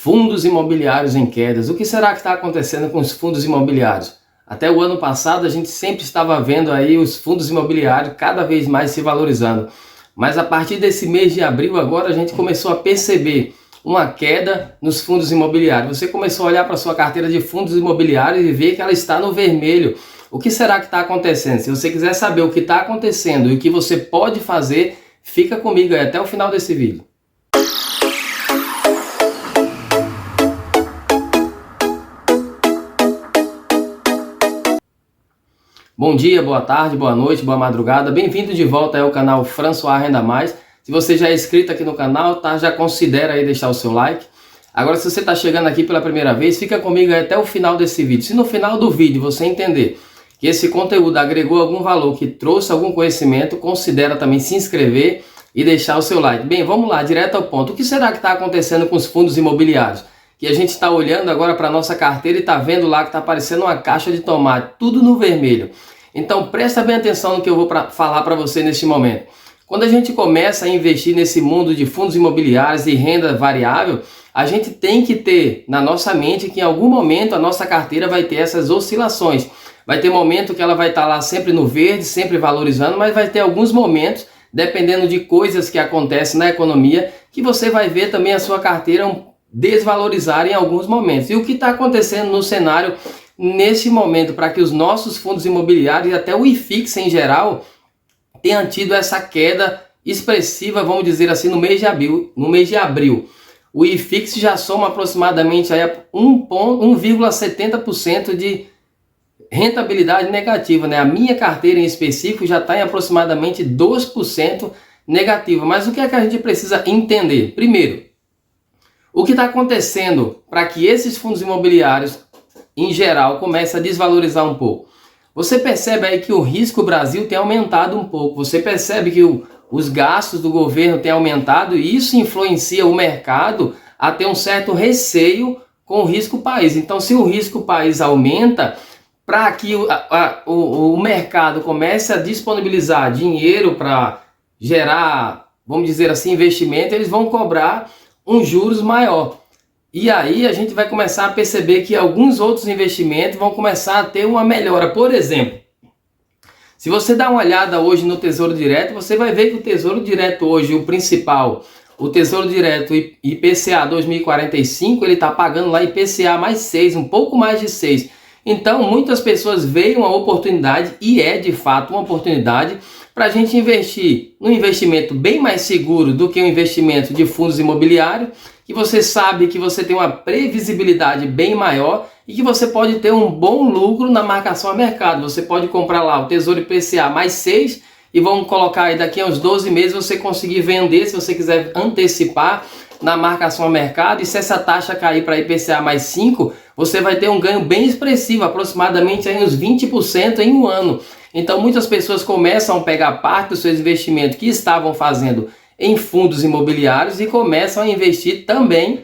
Fundos imobiliários em quedas. O que será que está acontecendo com os fundos imobiliários? Até o ano passado a gente sempre estava vendo aí os fundos imobiliários cada vez mais se valorizando. Mas a partir desse mês de abril agora a gente começou a perceber uma queda nos fundos imobiliários. Você começou a olhar para a sua carteira de fundos imobiliários e ver que ela está no vermelho. O que será que está acontecendo? Se você quiser saber o que está acontecendo e o que você pode fazer, fica comigo aí até o final desse vídeo. Bom dia, boa tarde, boa noite, boa madrugada. Bem-vindo de volta ao canal François Renda Mais. Se você já é inscrito aqui no canal, tá? Já considera aí deixar o seu like. Agora, se você está chegando aqui pela primeira vez, fica comigo aí até o final desse vídeo. Se no final do vídeo você entender que esse conteúdo agregou algum valor, que trouxe algum conhecimento, considera também se inscrever e deixar o seu like. Bem, vamos lá, direto ao ponto. O que será que está acontecendo com os fundos imobiliários? Que a gente está olhando agora para a nossa carteira e está vendo lá que está aparecendo uma caixa de tomate, tudo no vermelho. Então presta bem atenção no que eu vou falar para você neste momento. Quando a gente começa a investir nesse mundo de fundos imobiliários e renda variável, a gente tem que ter na nossa mente que em algum momento a nossa carteira vai ter essas oscilações. Vai ter momento que ela vai estar lá sempre no verde, sempre valorizando, mas vai ter alguns momentos, dependendo de coisas que acontecem na economia, que você vai ver também a sua carteira desvalorizar em alguns momentos. E o que está acontecendo no cenário nesse momento para que os nossos fundos imobiliários e até o IFIX em geral tenham tido essa queda expressiva, vamos dizer assim, no mês de abril. O IFIX já soma aproximadamente 1,70% de rentabilidade negativa, né? A minha carteira em específico já está em aproximadamente 2% negativa. Mas o que é que a gente precisa entender? Primeiro, o que está acontecendo para que esses fundos imobiliários, em geral, comecem a desvalorizar um pouco? Você percebe aí que o risco Brasil tem aumentado um pouco. Você percebe que os gastos do governo têm aumentado e isso influencia o mercado a ter um certo receio com o risco país. Então, se o risco país aumenta, para que o mercado comece a disponibilizar dinheiro para gerar, vamos dizer assim, investimento, eles vão cobrar um juros maior. E aí a gente vai começar a perceber que alguns outros investimentos vão começar a ter uma melhora. Por exemplo, se você dá uma olhada hoje no Tesouro Direto, você vai ver que o Tesouro Direto hoje, o principal, o Tesouro Direto IPCA 2045, ele está pagando lá IPCA mais 6, um pouco mais de 6. Então muitas pessoas veem uma oportunidade, e é de fato uma oportunidade, para a gente investir num investimento bem mais seguro do que o investimento de fundos imobiliários, que você sabe que você tem uma previsibilidade bem maior e que você pode ter um bom lucro na marcação a mercado. Você pode comprar lá o Tesouro IPCA mais 6 e vamos colocar aí daqui a uns 12 meses você conseguir vender, se você quiser antecipar na marcação a mercado, e se essa taxa cair para IPCA mais 5, você vai ter um ganho bem expressivo, aproximadamente aí uns 20% em um ano. Então muitas pessoas começam a pegar parte dos seus investimentos que estavam fazendo em fundos imobiliários e começam a investir também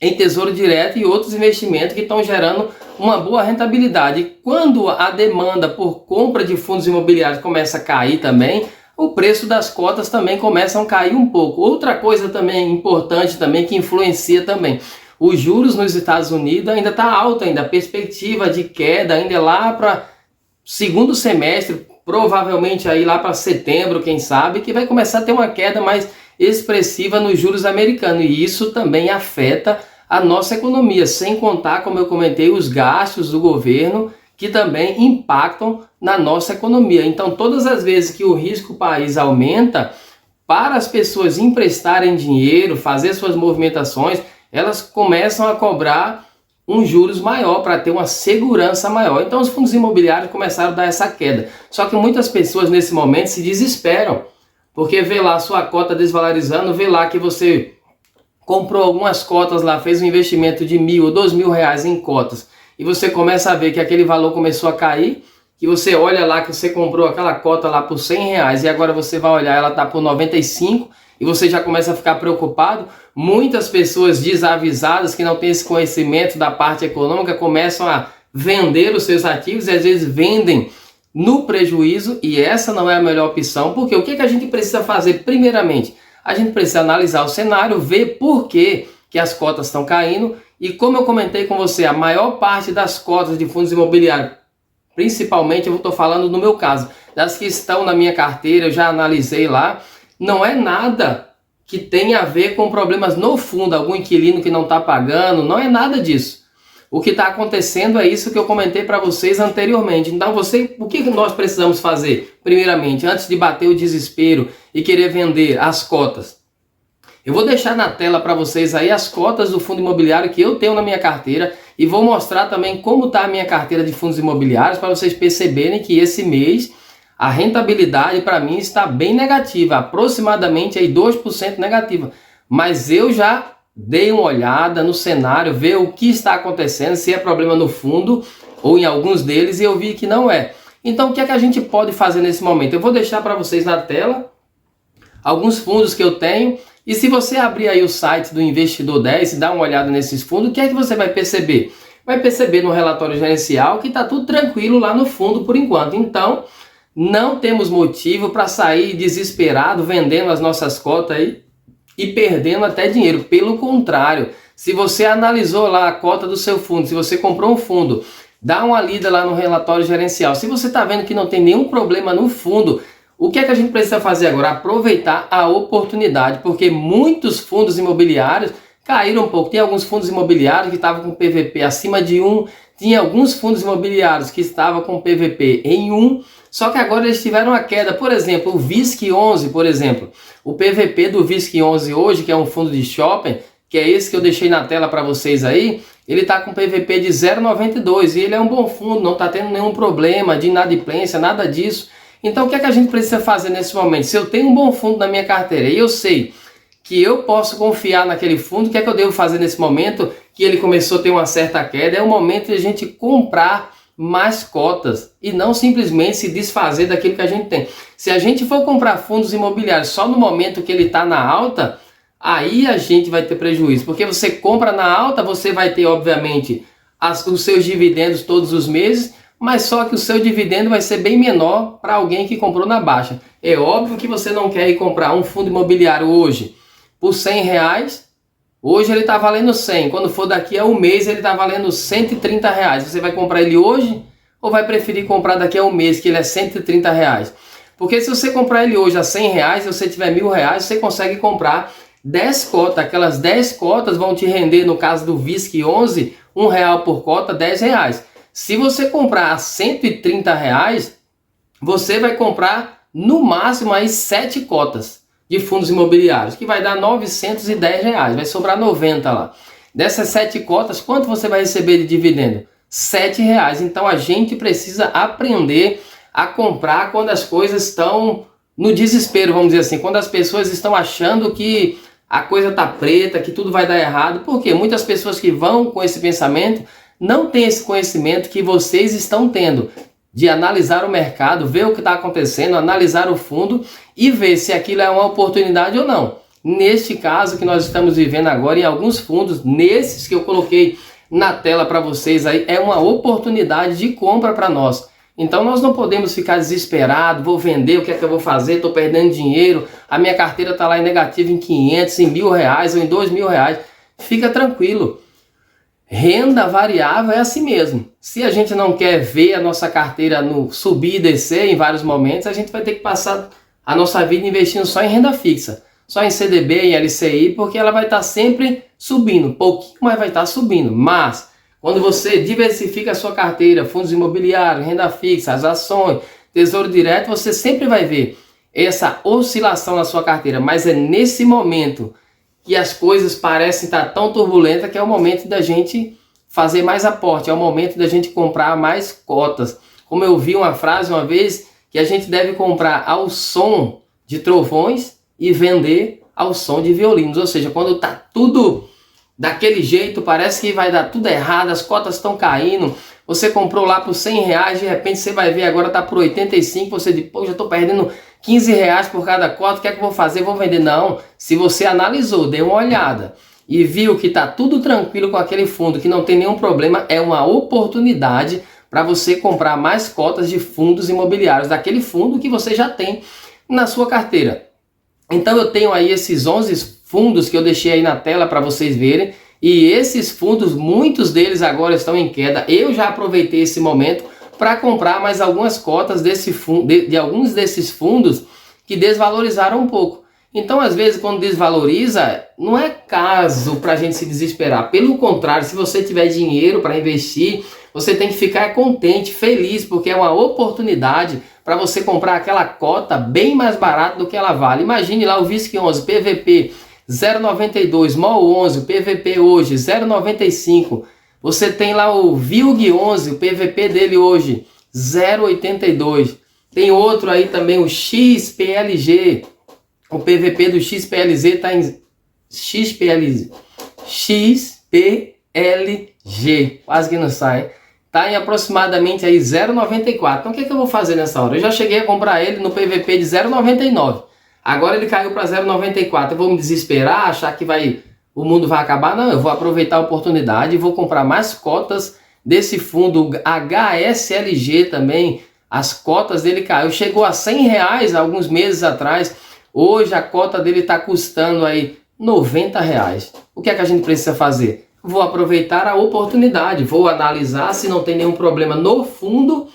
em Tesouro Direto e outros investimentos que estão gerando uma boa rentabilidade. E quando a demanda por compra de fundos imobiliários começa a cair também, o preço das cotas também começam a cair um pouco. Outra coisa também importante também que influencia também, os juros nos Estados Unidos ainda está alto, ainda a perspectiva de queda ainda é lá para segundo semestre, provavelmente aí lá para setembro, quem sabe, que vai começar a ter uma queda mais expressiva nos juros americanos, e isso também afeta a nossa economia, sem contar, como eu comentei, os gastos do governo que também impactam na nossa economia. Então todas as vezes que o risco país aumenta, para as pessoas emprestarem dinheiro, fazer suas movimentações, elas começam a cobrar um juros maior para ter uma segurança maior. Então os fundos imobiliários começaram a dar essa queda. Só que muitas pessoas nesse momento se desesperam, porque vê lá a sua cota desvalorizando, vê lá que você comprou algumas cotas lá, fez um investimento de R$1.000 ou R$2.000 em cotas, e você começa a ver que aquele valor começou a cair, que você olha lá que você comprou aquela cota lá por R$100 e agora você vai olhar, ela está por 95, e você já começa a ficar preocupado. Muitas pessoas desavisadas que não têm esse conhecimento da parte econômica começam a vender os seus ativos e às vezes vendem no prejuízo, e essa não é a melhor opção, porque o que a gente precisa fazer primeiramente? A gente precisa analisar o cenário, ver por que que as cotas estão caindo. E como eu comentei com você, a maior parte das cotas de fundos imobiliários, principalmente eu estou falando no meu caso, das que estão na minha carteira, eu já analisei lá, não é nada que tenha a ver com problemas no fundo, algum inquilino que não está pagando, não é nada disso. O que está acontecendo é isso que eu comentei para vocês anteriormente. Então, o que nós precisamos fazer? Primeiramente, antes de bater o desespero e querer vender as cotas. Eu vou deixar na tela para vocês aí as cotas do fundo imobiliário que eu tenho na minha carteira e vou mostrar também como está a minha carteira de fundos imobiliários para vocês perceberem que esse mês a rentabilidade para mim está bem negativa, aproximadamente aí 2% negativa. Mas eu já dei uma olhada no cenário, ver o que está acontecendo, se é problema no fundo ou em alguns deles, e eu vi que não é. Então o que é que a gente pode fazer nesse momento? Eu vou deixar para vocês na tela alguns fundos que eu tenho, e se você abrir aí o site do Investidor 10 e dar uma olhada nesses fundos, o que é que você vai perceber? Vai perceber no relatório gerencial que está tudo tranquilo lá no fundo por enquanto. Então não temos motivo para sair desesperado vendendo as nossas cotas aí e perdendo até dinheiro. Pelo contrário, se você analisou lá a cota do seu fundo, se você comprou um fundo, dá uma lida lá no relatório gerencial. Se você está vendo que não tem nenhum problema no fundo, o que é que a gente precisa fazer agora? Aproveitar a oportunidade, porque muitos fundos imobiliários caíram um pouco. Tem alguns fundos imobiliários que estavam com PVP acima de 1, tinha alguns fundos imobiliários que estavam com PVP em 1, só que agora eles tiveram a queda. Por exemplo, o VISC11, por exemplo. O PVP do VISC11 hoje, que é um fundo de shopping, que é esse que eu deixei na tela para vocês aí, ele está com PVP de 0,92 e ele é um bom fundo, não está tendo nenhum problema de inadimplência, nada disso. Então o que é que a gente precisa fazer nesse momento? Se eu tenho um bom fundo na minha carteira e eu sei que eu posso confiar naquele fundo, o que é que eu devo fazer nesse momento que ele começou a ter uma certa queda? É o momento de a gente comprar mais cotas e não simplesmente se desfazer daquilo que a gente tem. Se a gente for comprar fundos imobiliários só no momento que ele está na alta, aí a gente vai ter prejuízo, porque você compra na alta, você vai ter obviamente os seus dividendos todos os meses, mas só que o seu dividendo vai ser bem menor para alguém que comprou na baixa. É óbvio que você não quer ir comprar um fundo imobiliário hoje por R$100, hoje ele está valendo 100, quando for daqui a um mês ele está valendo R$130. Você vai comprar ele hoje ou vai preferir comprar daqui a um mês que ele é R$130? Porque se você comprar ele hoje a R$100, se você tiver R$1.000, você consegue comprar 10 cotas. Aquelas 10 cotas vão te render, no caso do VISC11, R$1 por cota, R$10. Se você comprar a R$130, você vai comprar no máximo aí 7 cotas de fundos imobiliários, que vai dar R$910, vai sobrar 90 lá. Dessas 7 cotas, quanto você vai receber de dividendo? R$7. Então a gente precisa aprender a comprar quando as coisas estão no desespero, vamos dizer assim, quando as pessoas estão achando que a coisa está preta, que tudo vai dar errado. Porque muitas pessoas que vão com esse pensamento não têm esse conhecimento que vocês estão tendo, de analisar o mercado, ver o que está acontecendo, analisar o fundo e ver se aquilo é uma oportunidade ou não. Neste caso que nós estamos vivendo agora, em alguns fundos, nesses que eu coloquei na tela para vocês aí, é uma oportunidade de compra para nós. Então nós não podemos ficar desesperados, vou vender, o que é que eu vou fazer, estou perdendo dinheiro, a minha carteira está lá em negativo em 500, em R$1.000 ou em R$2.000. Fica tranquilo. Renda variável é assim mesmo. Se a gente não quer ver a nossa carteira no subir e descer em vários momentos, a gente vai ter que passar a nossa vida investindo só em renda fixa, só em CDB, em LCI, porque ela vai estar sempre subindo, pouquinho, mas vai estar subindo. Mas quando você diversifica a sua carteira, fundos imobiliários, renda fixa, as ações, tesouro direto, você sempre vai ver essa oscilação na sua carteira. Mas é nesse momento que as coisas parecem estar tão turbulentas que é o momento da gente fazer mais aporte, é o momento da gente comprar mais cotas. Como eu vi uma frase uma vez, que a gente deve comprar ao som de trovões e vender ao som de violinos. Ou seja, quando está tudo daquele jeito, parece que vai dar tudo errado, as cotas estão caindo, você comprou lá por R$100, de repente você vai ver agora está por 85, você diz, pô, já estou perdendo R$15 por cada cota, o que é que eu vou fazer? Vou vender? Não, se você analisou, deu uma olhada e viu que está tudo tranquilo com aquele fundo, que não tem nenhum problema, é uma oportunidade para você comprar mais cotas de fundos imobiliários, daquele fundo que você já tem na sua carteira. Então eu tenho aí esses 11 fundos que eu deixei aí na tela para vocês verem. E esses fundos, muitos deles agora estão em queda. Eu já aproveitei esse momento para comprar mais algumas cotas desse fundo, de alguns desses fundos que desvalorizaram um pouco. Então, às vezes, quando desvaloriza, não é caso para a gente se desesperar. Pelo contrário, se você tiver dinheiro para investir, você tem que ficar contente, feliz, porque é uma oportunidade para você comprar aquela cota bem mais barata do que ela vale. Imagine lá o VISC11, PVP 0,92, MOL 11, o PVP hoje 0,95. Você tem lá o VILG11, o PVP dele hoje 0,82. Tem outro aí também, o XPLG. O PVP do XPLG está em XPLG, quase que não sai. Está em aproximadamente aí 0,94. Então o que eu vou fazer nessa hora? Eu já cheguei a comprar ele no PVP de 0,99. Agora ele caiu para 0,94. Eu vou me desesperar, achar que o mundo vai acabar? Não, eu vou aproveitar a oportunidade e vou comprar mais cotas desse fundo HSLG também. As cotas dele caiu, chegou a R$100 alguns meses atrás. Hoje a cota dele está custando aí R$90. O que é que a gente precisa fazer? Vou aproveitar a oportunidade, vou analisar se não tem nenhum problema no fundo.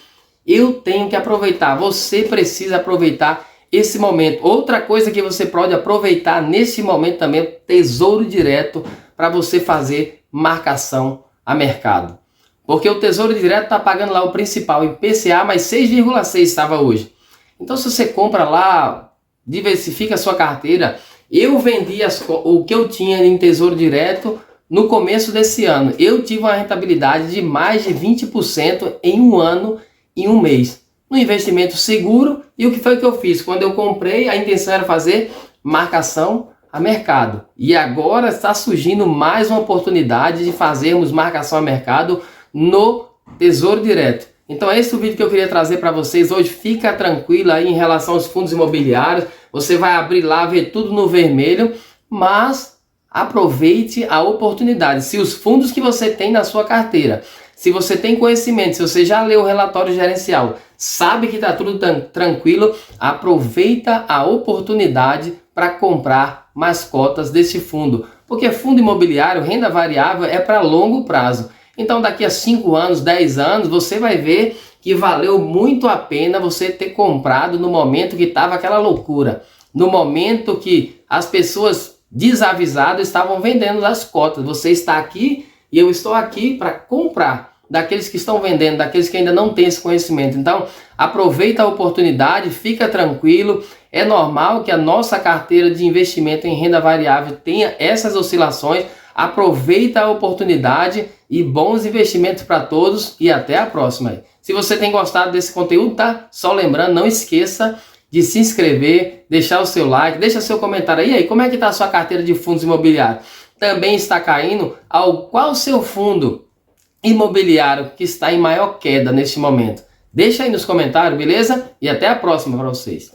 Eu tenho que aproveitar, você precisa aproveitar esse momento. Outra coisa que você pode aproveitar nesse momento também é o Tesouro Direto para você fazer marcação a mercado. Porque o Tesouro Direto está pagando lá o principal IPCA mais 6,6 estava hoje. Então se você compra lá, diversifica a sua carteira. Eu vendi o que eu tinha em Tesouro Direto no começo desse ano. Eu tive uma rentabilidade de mais de 20% em um ano e um mês. No investimento seguro. E o que foi que eu fiz? Quando eu comprei, a intenção era fazer marcação a mercado. E agora está surgindo mais uma oportunidade de fazermos marcação a mercado no Tesouro Direto. Então esse é o vídeo que eu queria trazer para vocês hoje. Fica tranquilo aí em relação aos fundos imobiliários. Você vai abrir lá, ver tudo no vermelho, mas aproveite a oportunidade. Se os fundos que você tem na sua carteira, se você tem conhecimento, se você já leu o relatório gerencial, sabe que está tudo tranquilo, aproveita a oportunidade para comprar mais cotas desse fundo. Porque fundo imobiliário, renda variável, é para longo prazo. Então daqui a 5 anos, 10 anos, você vai ver que valeu muito a pena você ter comprado no momento que estava aquela loucura. No momento que as pessoas desavisadas estavam vendendo as cotas. Você está aqui e eu estou aqui para comprar daqueles que estão vendendo, daqueles que ainda não têm esse conhecimento. Então aproveita a oportunidade, fica tranquilo. É normal que a nossa carteira de investimento em renda variável tenha essas oscilações. Aproveita a oportunidade e bons investimentos para todos e até a próxima. Se você tem gostado desse conteúdo, tá? Só lembrando, não esqueça de se inscrever, deixar o seu like, deixa seu comentário aí. Como é que está a sua carteira de fundos imobiliários? Também está caindo? Qual o seu fundo imobiliário que está em maior queda neste momento? Deixa aí nos comentários, beleza? E até a próxima para vocês.